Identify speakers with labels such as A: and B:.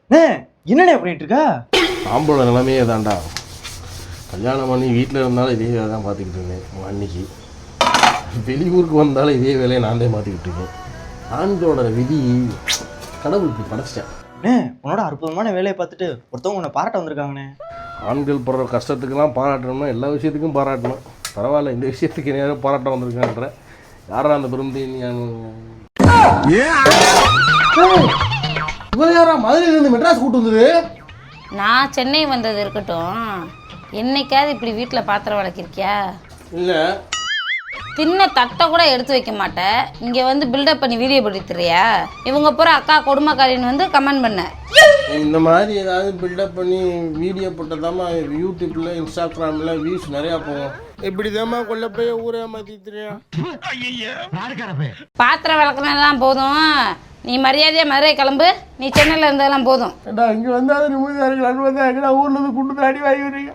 A: என்னண்ணே பண்ணிட்டு இருக்கா?
B: ஆம்பளோட நிலைமையே தான்டா. கல்யாணம் பண்ணி வீட்டில் இருந்தாலும் இதே வேலை தான் பார்த்துக்கிட்டு இருந்தேன். அன்னைக்கு வெளியூருக்கு வந்தாலும் இதே வேலையை நான் தான் பார்த்துக்கிட்டு இருக்கேன். ஆண்களோட விதி கடவுளுக்கு படைச்சிட்டேன்.
A: உன்னோட அற்புதமான வேலையை பார்த்துட்டு ஒருத்தவங்க உன்னை பாராட்ட வந்திருக்காங்கண்ணே.
B: ஆண்கள் படுற கஷ்டத்துக்கெல்லாம் பாராட்டணும்னா எல்லா விஷயத்துக்கும் பாராட்டணும். பரவாயில்ல, இந்த விஷயத்துக்கு நேரம் பாராட்ட வந்திருக்கான்ற யாரா அந்த பெருந்தி இவர் யாரா மதுரையிலேருந்து மெட்ராஸ் கூட்டு வந்தது?
C: நான் சென்னை வந்தது இருக்கட்டும், என்னைக்காவது இப்படி வீட்டில் பாத்திரம் வளர்க்கிருக்கியா?
B: இல்லை.
C: தின்ன தட்டை கூட எடுத்து வைக்க மாட்டேன், இங்கே வந்து பில்டப் பண்ணி வீடியோ படுத்துறியா? இவங்க பூரா அக்கா கொடுமைக்காரின்னு வந்து கமெண்ட் பண்ண.
B: இந்த மாதிரி ஏதாவது பில்டப் பண்ணி வீடியோ போட்டதாம்மா யூடியூப்ல இன்ஸ்டாகிராமில் வியூஸ் நிறையா போகும். இப்படி தாம்மா கொள்ள போய் ஊரே மாற்றிக்கிறியா?
C: பாத்திரம் விளக்குனதெல்லாம் போதும், நீ மரியாதையாக மதுரை கிளம்பு. நீ சென்னையில் இருந்ததெல்லாம் போதும்.
B: இங்கே வந்தாலும் நிம்மதியாக இருக்கலாம். ஊரில் இருந்து கூட்டு அடி வாங்கி வரீங்க.